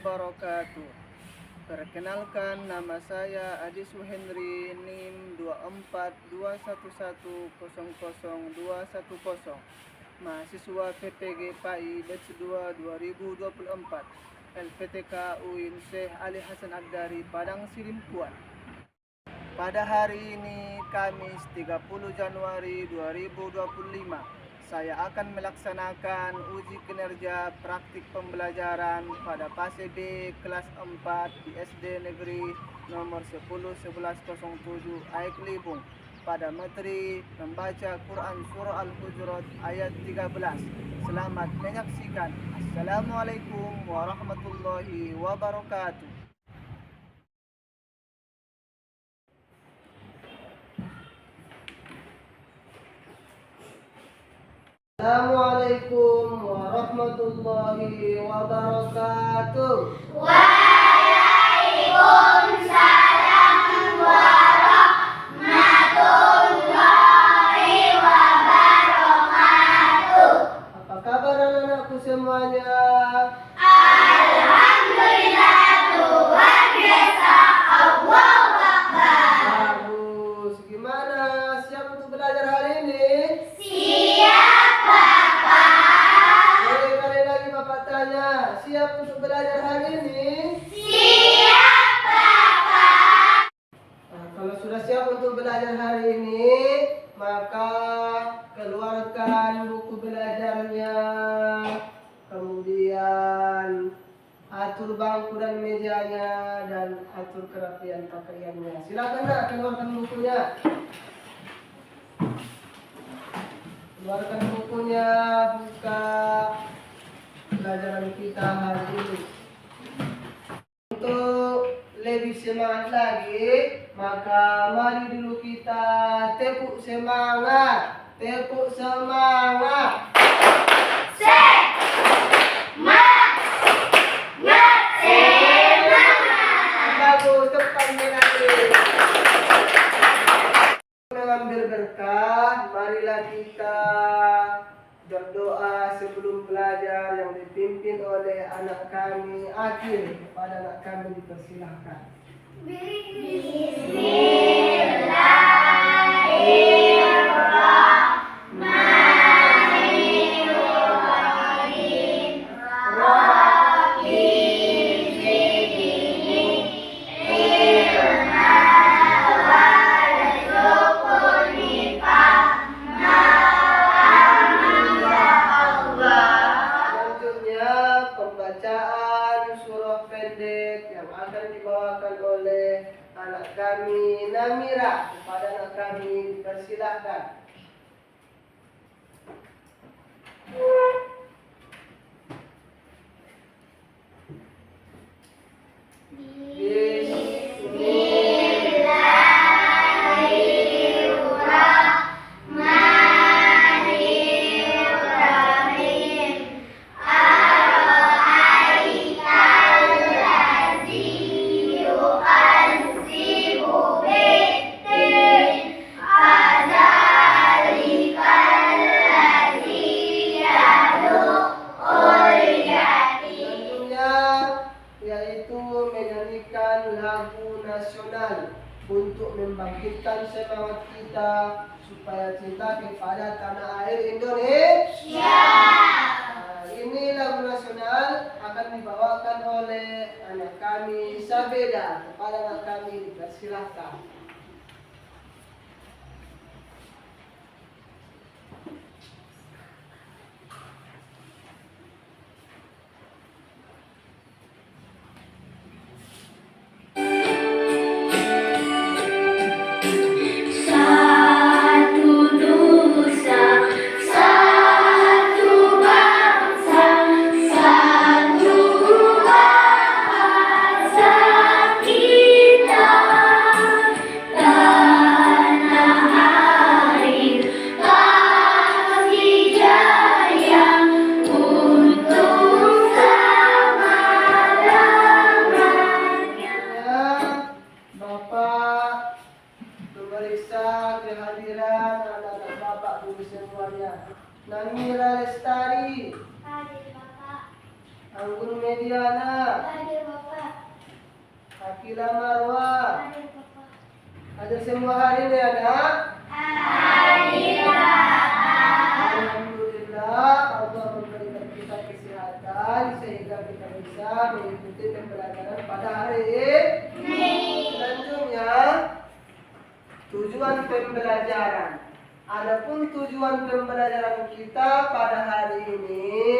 wabarakatuh. Perkenalkan, nama saya Adi Suhendri, NIM 24211000210, mahasiswa PPG PAI Batch 2 2024, LPTK UIN Syekh Ali Hasan Agdari, Padang Sidimpuan. Pada hari ini, Kamis 30 Januari 2025, saya akan melaksanakan uji kinerja praktik pembelajaran pada fase B kelas 4 di SD Negeri nomor 101107 Aik Libung pada materi membaca Quran Surah Al-Hujurat ayat 13. Selamat menyaksikan. Assalamualaikum warahmatullahi wabarakatuh. Assalamualaikum warahmatullahi wabarakatuh. Waalaikumsalam warahmatullahi wabarakatuh. Apa kabar anak-anakku semuanya? Alhamdulillah, luar biasa. Allahu Akbar. Bagus. Gimana? Siap untuk belajar hari ini? Siap, Bapak. Kali lagi Bapak tanya, siap untuk belajar hari ini? Siap, Bapak. Nah, kalau sudah siap untuk belajar hari ini, maka keluarkan buku belajarnya. Kemudian atur bangku dan mejanya dan atur kerapian pakaiannya. Silakan nak, keluarkan bukunya. Keluarkan bukunya, buka pelajaran kita hari ini. Untuk lebih semangat lagi, maka mari dulu kita tepuk semangat. Tepuk semangat. Bagus, tepuknya lagi. Mengambil berkah, marilah kita berdoa sebelum belajar yang dipimpin oleh anak kami Akil. Kepada anak kami dipersilahkan. Bismillahirrahmanirrahim. Rabbi zidni ilma warzuqni fahman ya Allah. Selanjutnya pembacaan surah pendek yang akan dibawakan oleh anak kami Namira. Kepada anak kami dipersilahkan. Bismillahirrahmanirrahim. Ara'aital ladzi yu'azzibu bid-din, fadzalikal ladzi yad'ul yatim. Selanjutnya yaitu menyanyikan lagu nasional untuk membangkitkan semangat kita supaya cinta kepada tanah air Indonesia. Nah, ini lagu nasional akan dibawakan oleh anak kami Sabeda. Kepada anak kami dipersilahkan. Satu nusa, satu bangsa, satu bahasa kita. Tanah air kasih jaya untuk selama-lamanya. Bapak memeriksa kehadiran anak-anak Bapak Ibu semuanya. Namira Lestari, Hadir, Bapak. Anggun Mediana, Hadir, Akila Marwa. Ada semua hari ini anak? Alhamdulillah Allah memberikan kita kesehatan sehingga kita bisa mengikuti pembelajaran pada hari ini. Selanjutnya tujuan pembelajaran. Adapun tujuan pembelajaran kita pada hari ini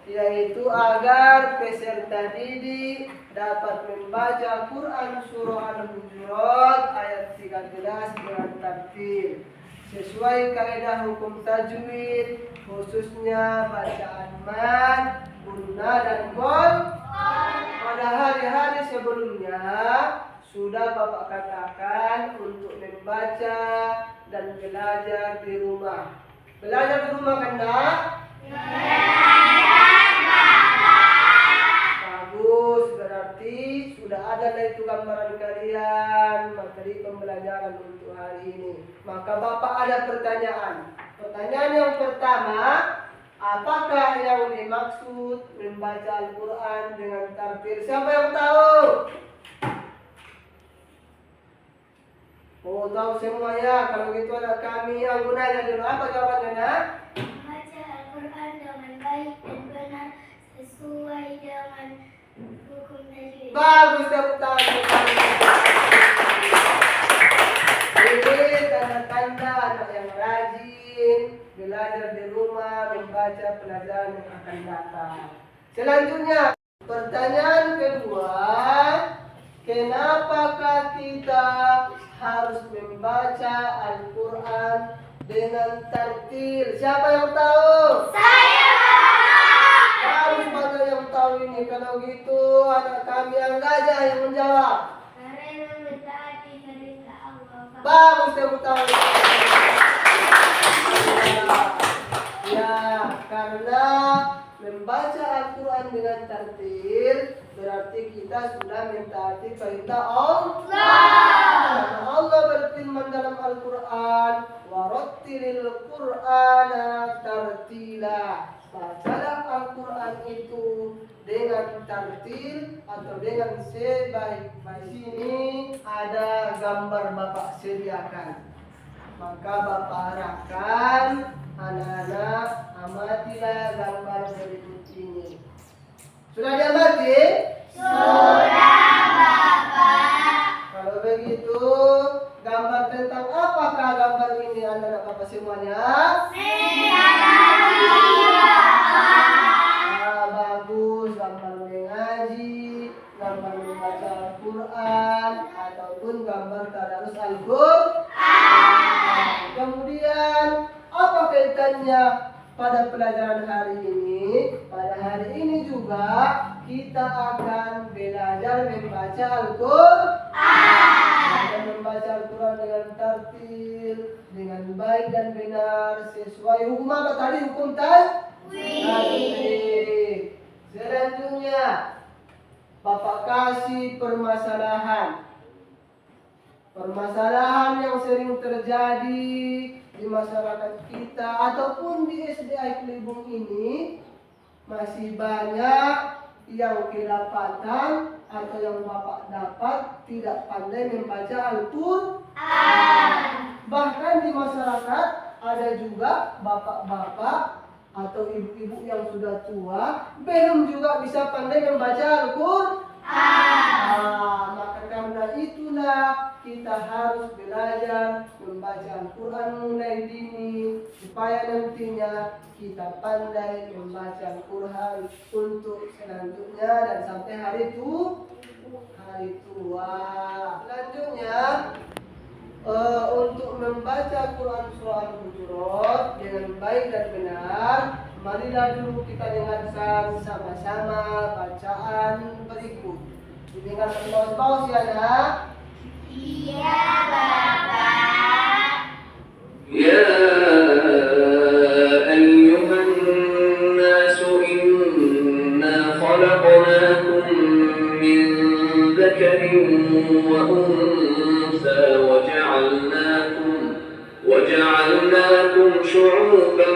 yaitu agar peserta didik dapat membaca Quran Surah Al-Hujurat ayat 13 dengan tartil sesuai kaidah hukum tajwid, khususnya bacaan mad, gunnah dan qol. Pada hari-hari sebelumnya sudah Bapak katakan untuk membaca dan belajar di rumah. Belajar di rumah kan, Nak? Bagus, berarti sudah ada itu gambaran kalian materi pembelajaran untuk hari ini. Maka Bapak ada pertanyaan. Pertanyaan yang pertama, apakah yang dimaksud membaca Al-Quran dengan tartil? Siapa yang tahu? Oh, tahu semuanya. Kalau gitu anak kami yang gunanya dulu. Apa jawabannya, Nak? Membaca Al-Quran dengan baik dan benar sesuai dengan hukum tajwid. Bagus, tepuk tangan. Ini tanda-tanda anak yang rajin belajar di rumah, membaca pelajaran yang akan datang. Selanjutnya, pertanyaan kedua, kenapakah kita harus membaca Al-Quran dengan tartil? Siapa yang tahu? Saya. Harus banyak yang tahu ini. Kalau gitu anak kami yang gajah yang menjawab. Karena mentaati perintah Allah. Bagus, tepuk tangan. Ya, karena membaca Al-Quran dengan tartil berarti kita sudah mentaati perintah Allah. Karena Allah berfirman dalam Al-Quran, warattilil Qur'ana tartila. Bacalah Al-Quran itu dengan tartil atau dengan sebaik. Di sini ada gambar Bapak sediakan. Maka Bapak harapkan anak-anak amatilah gambar berikut ini. Sudah diamati? Sudah, Bapak. Kalau begitu, gambar tentang apakah gambar ini anak-anak Bapak semuanya? Bagus, gambar mengaji, gambar membaca Al-Quran, ataupun gambar tadarus Al-Quran. Kemudian, apa kaitannya pada pelajaran hari ini? Pada hari ini juga kita akan belajar membaca Al-Quran. Dan membaca Al-Quran dengan tartil, dengan baik dan benar, sesuai hukum apa tadi? Hukum tajwid. Selanjutnya, Bapak kasih permasalahan. Permasalahan yang sering terjadi di masyarakat kita ataupun di SDA Kelibung ini masih banyak yang kedapatan atau yang Bapak dapat tidak pandai membaca Al-Quran. Bahkan di masyarakat ada juga bapak-bapak atau ibu-ibu yang sudah tua belum juga bisa pandai membaca Al-Quran. Maka karena itulah kita harus belajar membaca Al-Quran mulai dini supaya nantinya kita pandai membaca Al-Quran untuk selanjutnya dan sampai hari tua. Selanjutnya untuk membaca Quran Surah Al-Hujurat dengan baik dan benar, marilah dulu kita dengarkan sama-sama bacaan berikut. Didengarkan baus-baus ya, Nak? Iya, Bapak. يا أيها الناس إنا خلقناكم من ذكر وأنثى وجعلناكم شعوبا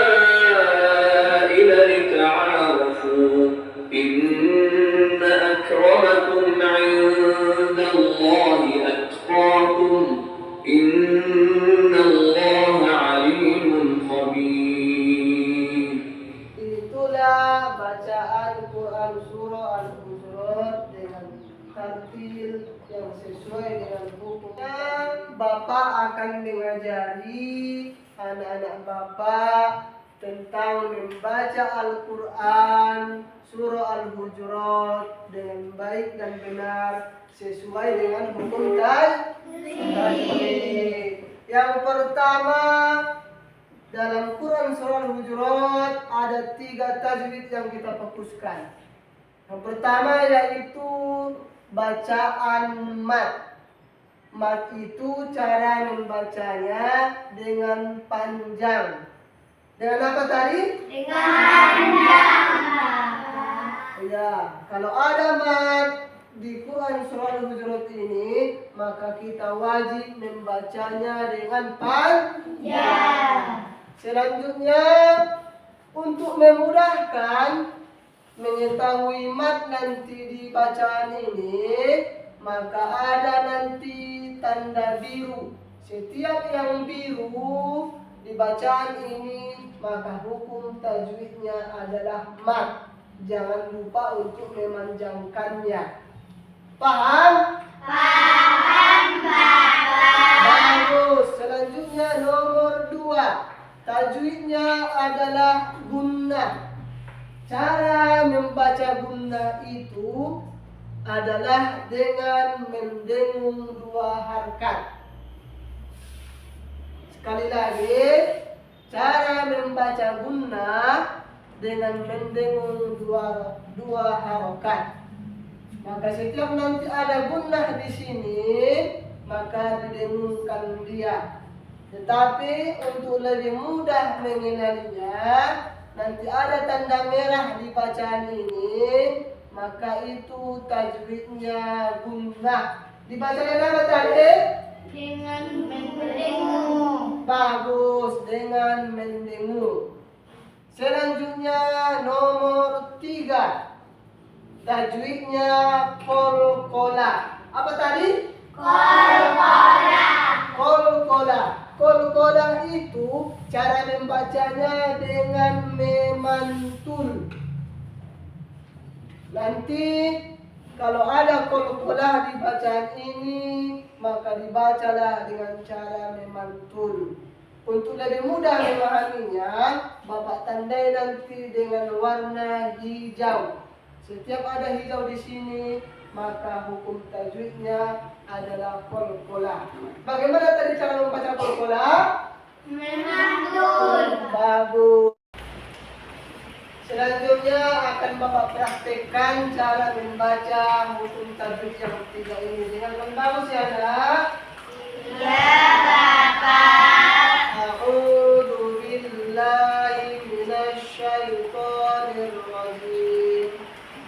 وقبائل لتعارفوا إن أكرمكم yang sesuai dengan hukumnya. Bapak akan mengajari anak-anak Bapak tentang membaca Al-Quran surah Al-Hujurat dengan baik dan benar sesuai dengan hukum tajwid. Yang pertama, dalam Quran surah Al-Hujurat ada 3 tajwid yang kita fokuskan. Yang pertama yaitu bacaan mat. Mat itu cara membacanya dengan panjang. Dengan apa tadi? Dengan panjang. Ya, kalau ada mat di Quran surah Al-Hujurat ini, maka kita wajib membacanya dengan panjang. Selanjutnya, untuk memudahkan mengetahui mat nanti di bacaan ini, maka ada nanti tanda biru. Setiap yang biru di bacaan ini, maka hukum tajwidnya adalah mat. Jangan lupa untuk memanjangkannya. Paham? Paham, Bapak. Bagus. Selanjutnya nomor 2. Tajwidnya adalah gunnah. Cara membaca gunnah itu adalah dengan mendengung 2 harkat. Sekali lagi, cara membaca gunnah dengan mendengung dua harokat. Maka setiap nanti ada gunnah di sini, maka didengungkan dia. Tetapi untuk lebih mudah mengenalinya, nanti ada tanda merah di bacaan ini, maka itu tajwidnya gunnah. Dibaca dengan apa tadi? Dengan mendengung. Bagus, dengan mendengung. Selanjutnya nomor 3. Tajwidnya qalqalah. Apa tadi? Qalqalah. Qalqalah. Qalqalah itu cara membacanya dengan memantul. Nanti kalau ada qalqalah di bacaan ini, maka dibacalah dengan cara memantul. Untuk lebih mudah memahaminya, Bapak tandai nanti dengan warna hijau. Setiap ada hijau di sini, maka hukum tajwidnya adalah qalqalah. Bagaimana tadi cara membaca qalqalah? Memantul. Bagus. Selanjutnya akan Bapak praktekkan cara membaca hukum tajwid yang 3 ini. Dengan bagus ya, Nak? Ya, Bapak. A'udzu billahi minasyaitonir rajim.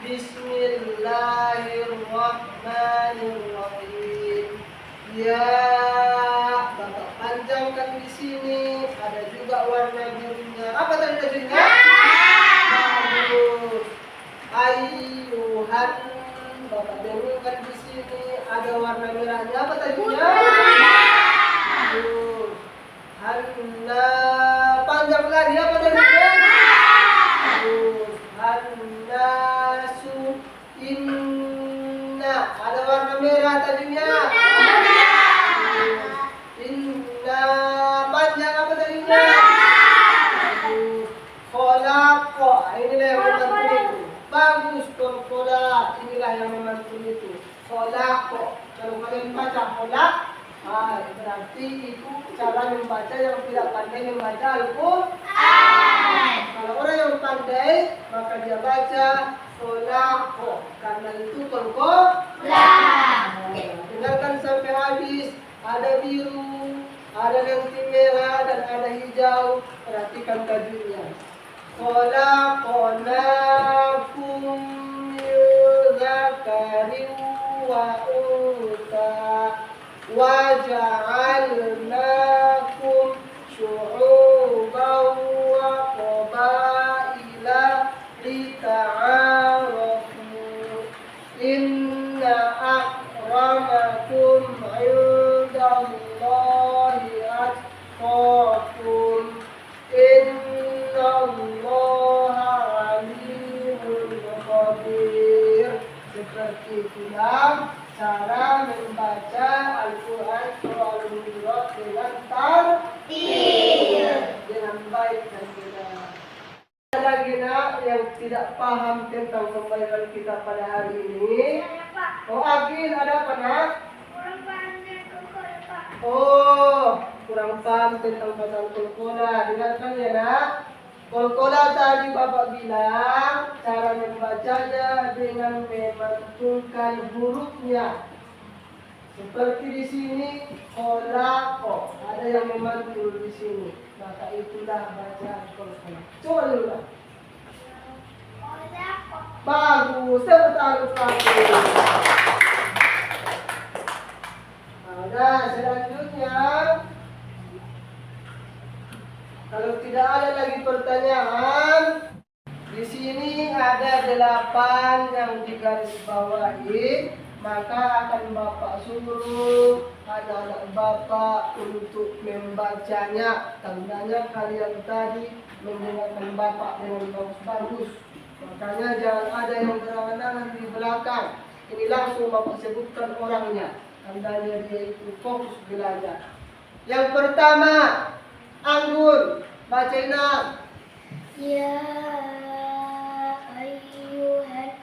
Bismillahirrahmanirrahim. Ya, Bapak panjangkan di sini. Ada juga warna birunya. Apa tadi tajwidnya? Bagus. Ayuhan. Bapak dengungkan di sini. Ada warna merahnya. Apa tajwidnya? Bagus. Hanna. Panjang lagi. Apa tajwidnya? Bagus. Hannasu. Inna. Ada warna merah tajwidnya? Inna. Panjang apa tajwidnya? Bagus. Khalaqa. Inilah yang memantul itu. Bagus. Qalqalah. Inilah yang memantul itu. Khalaqa. Kalau kalian baca khalaq, berarti itu cara membaca yang tidak pandai membaca Al-Quran. Kalau orang yang pandai, maka dia baca khalaqa. Karena itu qalqalah. Dengarkan sampai habis. Ada biru, ada nanti merah, dan ada hijau. Perhatikan tajwidnya. Khalaqnakum min dzakarin wa untha wa ja'alnakum syu'uban wa qabaila lita'arafu. Inna akramakum 'indallahi atqakum. Innallaha 'alimun khabir. Seperti itulah cara tidak paham tentang pembacaan kita pada hari ini? Saya Pak, Oh, Agil, ada apa nak? kurang paham dengan kol-kol Pak. Oh, kurang paham tentang bacaan kolkola. Dengarkan ya nak. Kolkola tadi Bapak bilang cara membacanya dengan memantulkan hurufnya. Seperti di sini kolako, ada yang memantul di sini. Maka itulah bacaan kolkola. Coba dulu lah. Kolako. Bagus, tepuk tangan lagi. Nah, selanjutnya, kalau tidak ada lagi pertanyaan, di sini ada 8 yang digarisbawahi. Maka akan Bapak suruh anak-anak Bapak untuk membacanya. Tandanya kalian tadi mendengarkan Bapak dengan bagus-bagus. Makanya jangan ada yang berangan-angan di belakang. Ini langsung Bapak sebutkan orangnya. Tandanya dia itu fokus belajar. Yang pertama, Anggun, bacain nak. Ya ayyuhan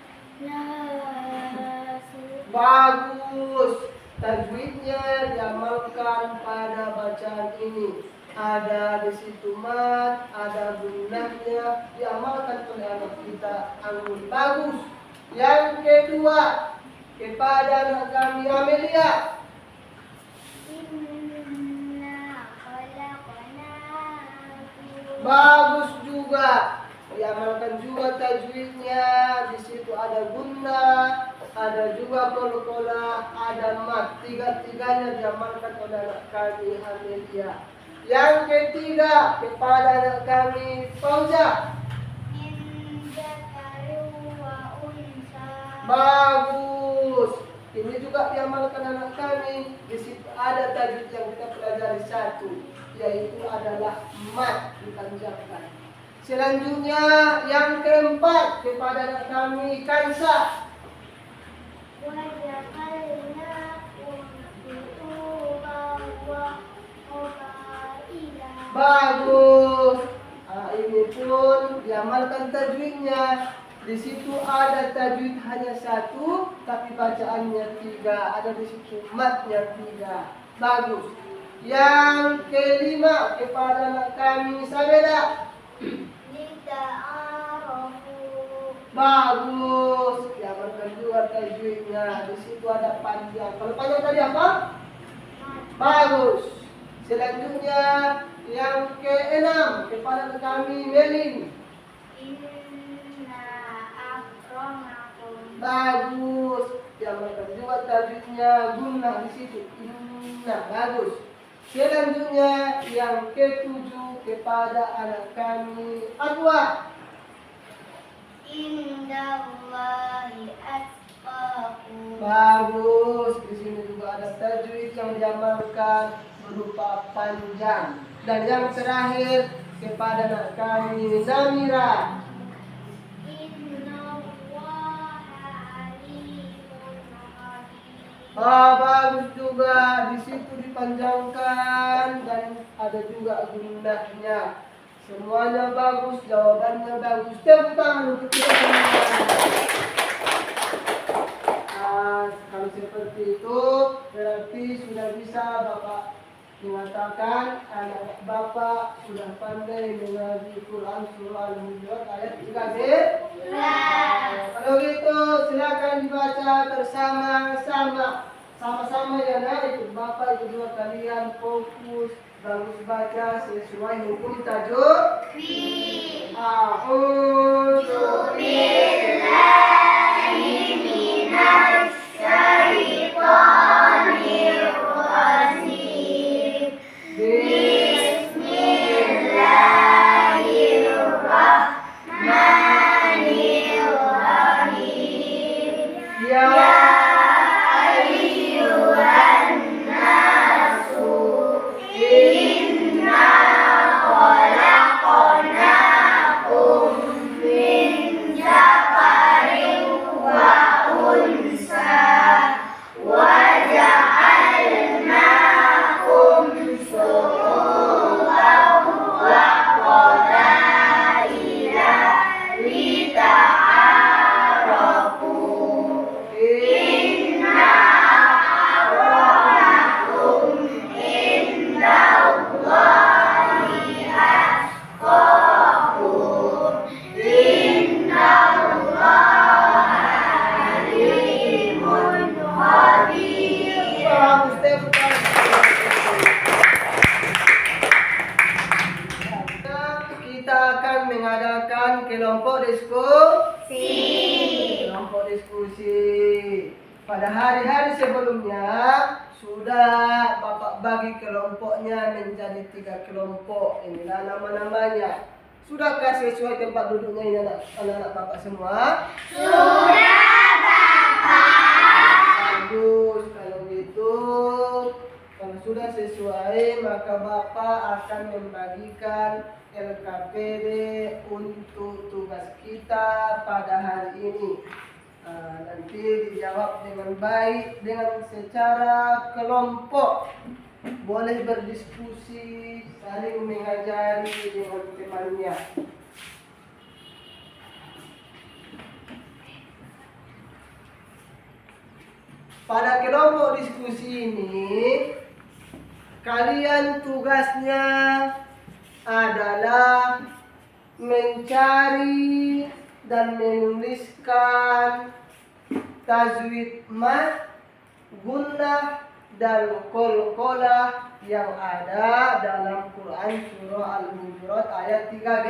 nasu. Bagus. Tajwidnya diamalkan pada bacaan ini. Ada di situ mat, ada gunnahnya, diamalkan oleh anak kita. Anggun, bagus. Yang kedua, kepada anak kami Amelia. Inna khalaqnakum. Bagus juga. Diamalkan juga tajwidnya. Di situ ada gunnah, ada juga kolkola, ada mat. Tiga-tiganya diamalkan oleh anak kami Amelia. Yang ketiga, kepada anak kami Fauza. Min dzakarin wa unsa. Bagus. Ini juga diamalkan anak kami. Di situ ada tajwid yang kita pelajari satu, yaitu adalah mat dipanjangkan. Selanjutnya yang keempat, kepada anak kami Kansa. Wa ja'alnakum shu'uban wa qabaila. Bagus. Ini pun diamalkan tajwidnya. Di situ ada tajwid hanya satu, tapi bacaannya 3. Ada di situ matnya 3. Bagus. Yang kelima, kepada anak kami Sabeda. Lita'arafu. Bagus. Diamalkan juga tajwidnya. Di situ ada panjang. Kalau panjang tadi apa? Bagus. Selanjutnya yang keenam, kepada anak kami Melin. Inna akramakum. Bagus. Diamalkan juga tajwidnya gunnah di situ. Inna, bagus. Selanjutnya yang ketujuh, kepada anak kami Adwa. Indallahi atqakum. Bagus. Di sini juga ada tajwid yang diamalkan berupa panjang. Dan yang terakhir, kepada anak kami Namira. Innallaha alimun khabir. Bagus juga. Di situ dipanjangkan dan ada juga gunnahnya. Semuanya bagus, jawabannya bagus. Tepuk tangan untuk kita semua. Kalau seperti itu, berarti sudah bisa Bapak mengatakan anak Bapak sudah pandai mengaji Quran surah Al-Hujurat ayat 3. Kalau gitu silakan dibaca bersama-sama. Sama-sama ya nak, ikut Bapak, ikut juga kalian fokus bagus baca sesuai hukum tajuk. A'udzu billahi minasy syaithanir rajim. Bismillahirrahmanirrahim. Ya kita diskusi. Pada hari-hari sebelumnya sudah Bapak bagi kelompoknya menjadi 3 kelompok. Inilah nama-namanya. Sudahkah sesuai tempat duduknya ini anak-anak Bapak semua? Sudah, Bapak. Bagus, kalau gitu. Kalau sudah sesuai, maka Bapak akan membagikan LKPD untuk tugas kita pada hari ini. Nanti dijawab dengan baik, dengan secara kelompok. Boleh berdiskusi, saling mengajari dengan temannya. Pada kelompok diskusi ini, kalian tugasnya adalah mencari dan menuliskan tajwid mad, gunnah, dan qalqalah yang ada dalam Quran surah Al-Hujurat ayat 3b.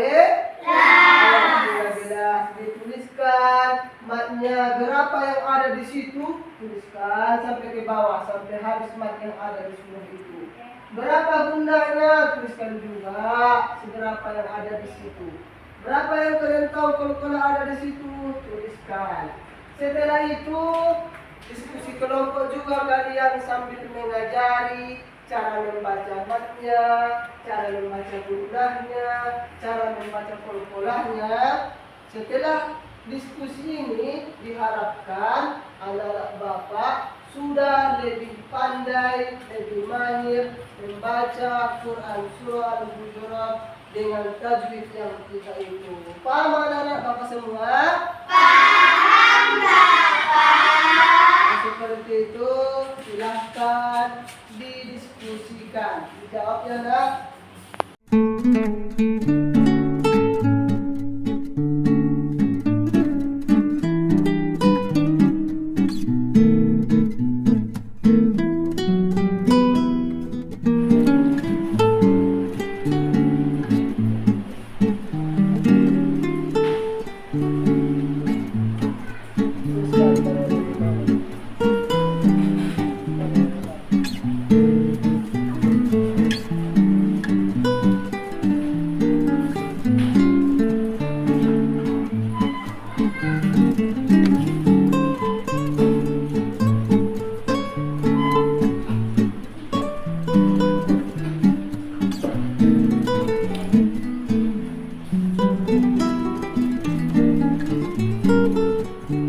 Ayat 13 dituliskan matnya berapa yang ada di situ, tuliskan sampai ke bawah sampai habis mat yang ada di surah itu. Berapa gunnahnya, tuliskan juga seberapa yang ada di situ. Berapa yang kalian tahu kalau ada di situ, tuliskan. Setelah itu diskusi kelompok juga, kalian sambil mengajari cara membaca matnya, cara membaca gunnahnya, cara membaca qalqalahnya. Setelah diskusi ini diharapkan anak-anak Bapak sudah lebih pandai, lebih mahir membaca Quran surah Al-Hujurat dengan tajwid yang kita itu. Paham anak-anak Bapak semua? Paham, Bapak. Seperti itu, silahkan didiskusikan. Dijawab ya, Nak.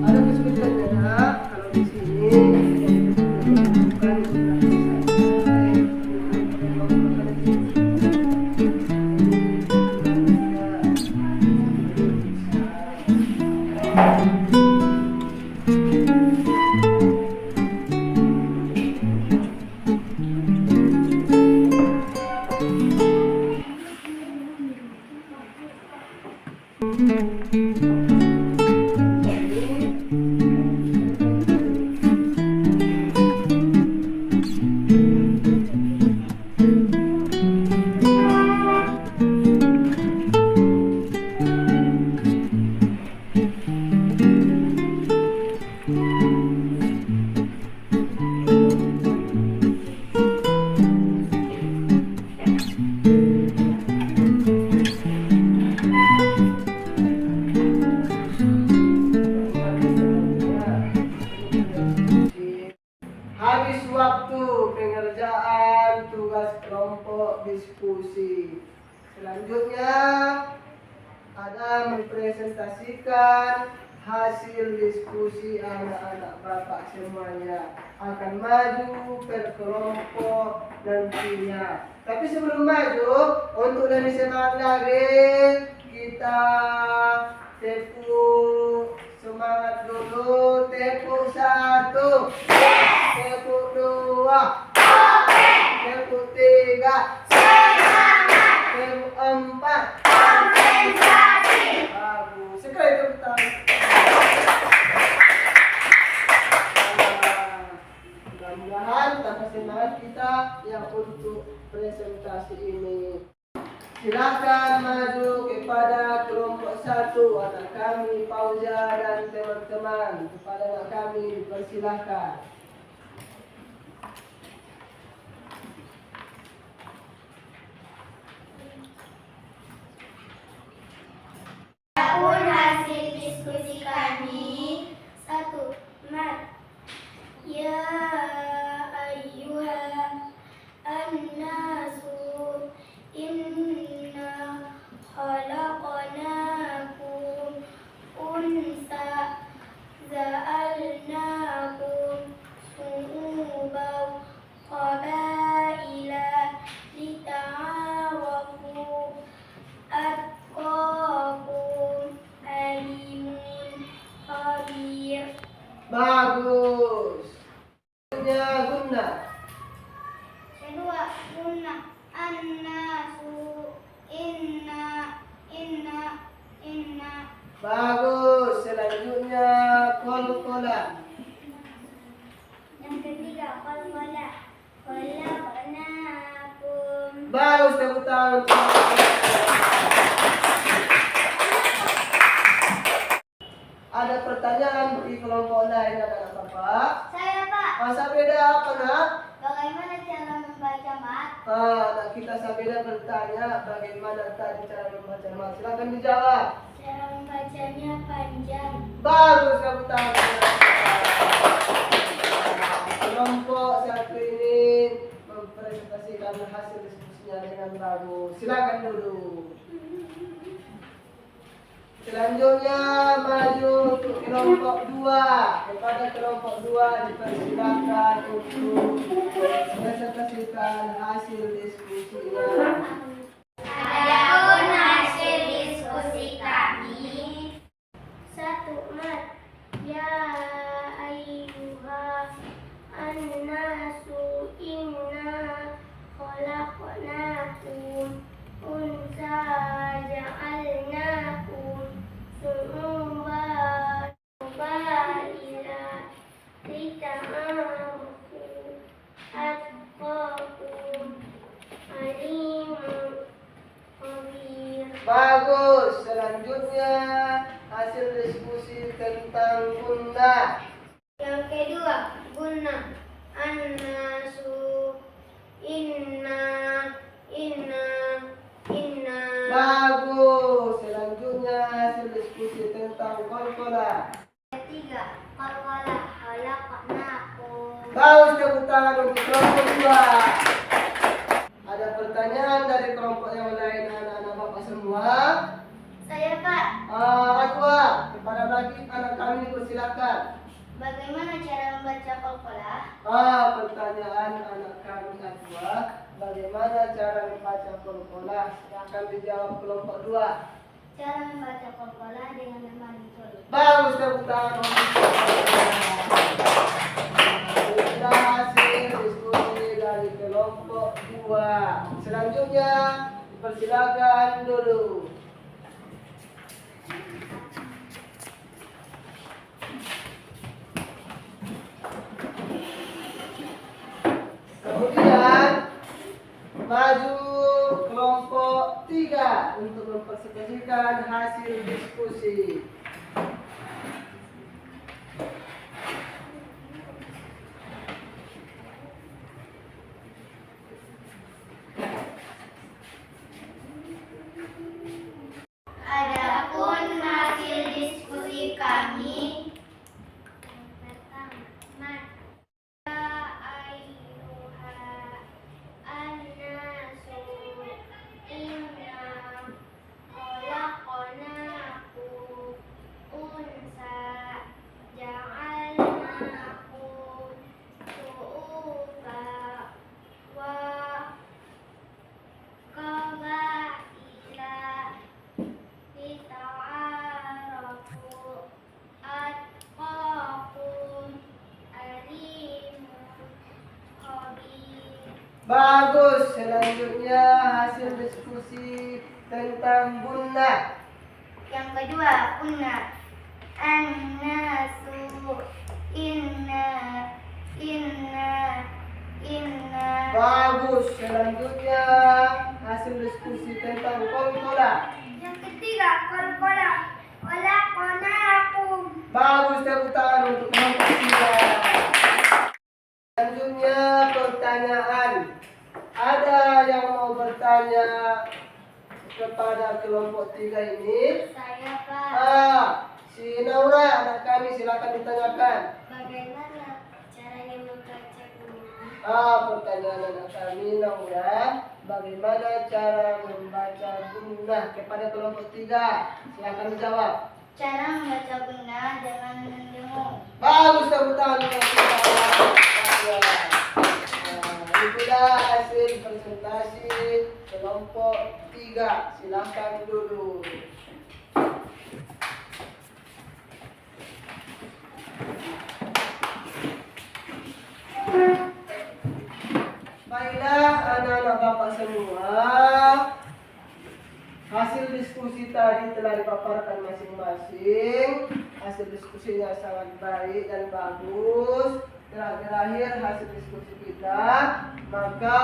Ada kesulitannya, Nak, kalau di sini bukan habis waktu pengerjaan tugas kelompok diskusi. Selanjutnya ada mempresentasikan hasil diskusi anak-anak Bapak semuanya. Akan maju per kelompok nantinya. Tapi sebelum maju, untuk lebih semangat lagi, kita tepuk semangat dulu. Tepuk 1, tepuk 2, tepuk 3, tepuk 4. Bagus. Sekali tepuk tangan. Mudah-mudahan tambah semangat kita yang untuk presentasi ini. Silakan maju kepada kelompok satu anak kami Fauza dan teman-teman. Kepada anak kami dipersilahkan. Adapun hasil diskusi kami. 1. Mat. Ya ayyuhan annasu inna khalaqnakum unsa ja'alnakum syu'uban qabaila lita'arafu atqakum alimun khabir. Bagus. Selanjutnya Guna. Kedua, guna annasu inna. Bagus. Selanjutnya Qalqalah. Yang ketiga, qalqalah khalaqnakum. Bagus, tepuk tangan. Ada pertanyaan di kelompok lain, anak-anak Bapak? Saya, Pak. Sabeda apa, nak? Bagaimana cara membaca mat? Nah, kita Sabeda bertanya bagaimana tadi cara membaca mat. Silakan dijawab. Cara membacanya panjang. Bagus, tepuk tangan. Kelompok satu ini mempresentasikan hasil diskusinya dengan bagus. Silakan dulu. Selanjutnya maju untuk kelompok 2. Kepada kelompok 2 dipersilakan untuk mempresentasikan hasil diskusinya. Adapun hasil diskusi kami. 1. Mat. Ya ayyuhan annasu inna khalaqnakum unsa ja'alnakum syu'uban qabaila lita'arafu atqakum alimun khabir. Bagus. Selanjutnya hasil diskusi tentang guna. Yang kedua, guna annasu inna. Bagus. Selanjutnya hasil diskusi tentang Qalqalah. Ketiga, qalqalah khalaqnakum. Bagus, tepuk tangan untuk kelompok 2. Ada pertanyaan dari kelompok yang lain, anak-anak Bapak semua? Saya, Pak. Aqua, kepada lagi anak kami dipersilakan. Bagaimana cara membaca qalqalah? Pertanyaan anak kami Aqua, bagaimana cara membaca Qalqalah? Akan dijawab kelompok 2. Cara membaca qalqalah dengan memantul. Bagus, tepuk tangan untuk kita hasil diskusi dari kelompok 2. Selanjutnya dipersilakan dulu. Kemudian maju kelompok 3 untuk mempresentasikan hasil diskusi. Adapun hasil diskusi kami. Mat. Ya ayyuhan annasu inna khalaqnakum unsa ja'alnakum syu'uban wa qabaila lita'arafu atqakum alimun khabir. Bagus. Selanjutnya hasil diskusi tentang guna. Yang kedua, guna annasu inna. Bagus. Selanjutnya hasil diskusi tentang Qalqalah. Yang ketiga, qalqalah Bagus, tepuk tangan untuk kelompok 3. Selanjutnya pertanyaan. Ada yang mau bertanya kepada kelompok 3 ini? Saya, Pak. Si Naura, anak kami, silakan ditanyakan. Bagaimana caranya membaca bunga? Pertanyaan anak kami, Naura, bagaimana cara membaca bunga kepada kelompok 3? Silakan dijawab. Cara membaca bunga dengan mendengung. Bagus, tepuk tangan untuk kita. Itulah hasil presentasi kelompok 3. Silakan duduk. Baiklah anak-anak bapak semua, hasil diskusi tadi telah dipaparkan masing-masing. Hasil diskusinya sangat baik dan bagus. Terakhir hasil diskusi kita, maka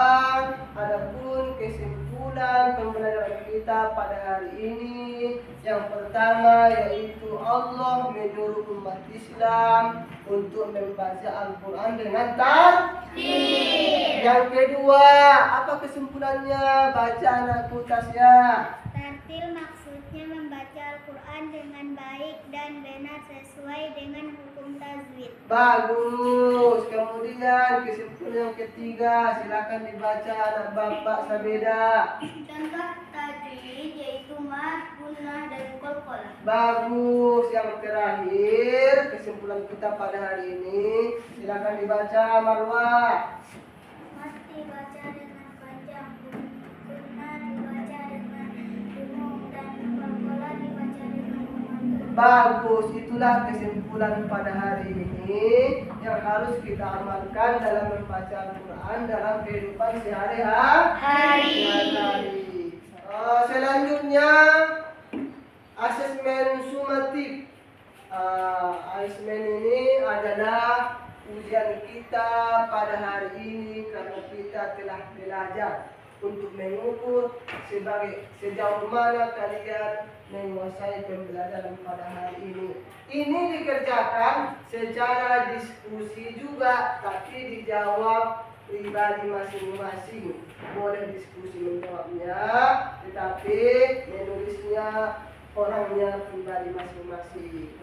adapun kesimpulan pembelajaran kita pada hari ini, yang pertama yaitu Allah menyuruh umat Islam untuk membaca Al-Quran dengan tartil. Yang kedua, apa kesimpulannya? Baca anakku Tasya. Tartil maksudnya membaca Al-Quran dengan baik dan benar sesuai dengan hukum tajwid. Bagus. Kemudian kesimpulan yang ketiga, silakan dibaca anak bapak Sabeda. Contoh tajwid yaitu mad, gunnah, dan qalqalah. Bagus. Yang terakhir, kesimpulan kita pada hari ini, silakan dibaca Marwah. Mad dibaca dengan panjang, gunnah dibaca dengan dengung, dan qalqalah dibaca dengan memantul. Bagus, itulah kesimpulan pada hari ini yang harus kita amalkan dalam membaca Al-Quran dalam kehidupan sehari-hari. Selanjutnya, asesmen sumatif. Asesmen ini adalah ujian kita pada hari ini karena kita telah belajar untuk mengukur sejauh mana kalian menguasai pembelajaran pada hari ini. Ini dikerjakan secara diskusi juga, tapi dijawab pribadi masing-masing. Boleh diskusi menjawabnya, tetapi menulisnya orangnya pribadi masing-masing.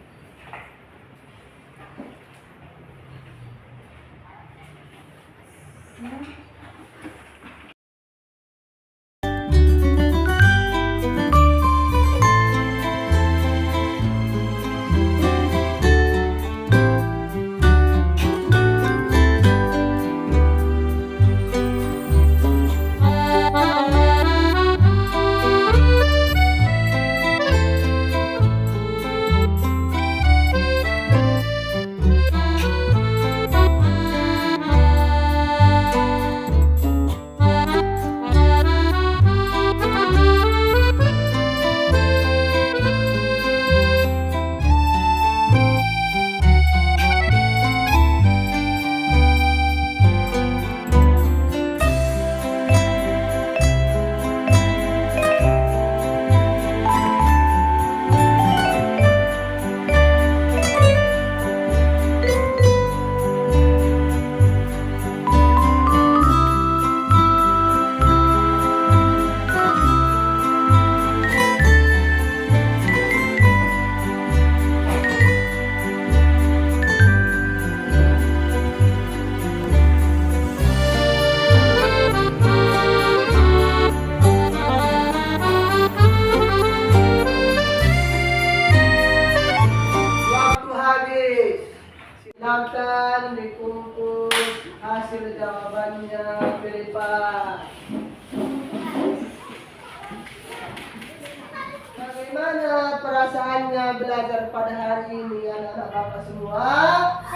Silakan dikumpul hasil jawabannya, Filipa. Bagaimana perasaannya belajar pada hari ini anak-anak bapak semua?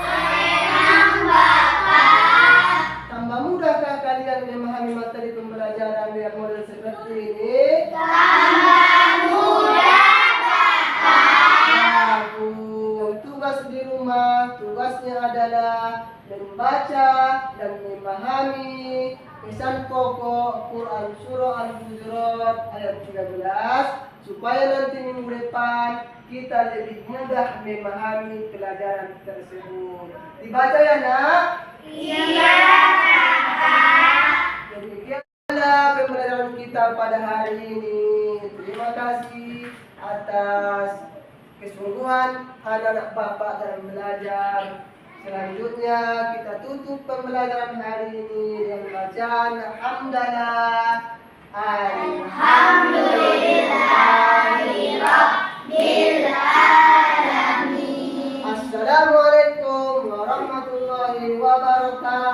Senang, Bapak. Tambah mudahkah kalian memahami materi pembelajaran yang model seperti ini? Tambah mudah, Bapak. Bagus. Tugas di rumah, tugasnya adalah membaca dan memahami pesan pokok Quran Surah Al-Hujurat ayat 13 supaya nanti minggu depan kita lebih mudah memahami pelajaran tersebut. Dibaca ya nak? Iya. Demikianlah pembelajaran kita pada hari ini. Terima kasih atas kesungguhan anak-anak bapak dalam belajar. Selanjutnya kita tutup pembelajaran hari ini dengan bacaan Alhamdulillah. Alhamdulillahirabbil alamin. Assalamualaikum warahmatullahi wabarakatuh.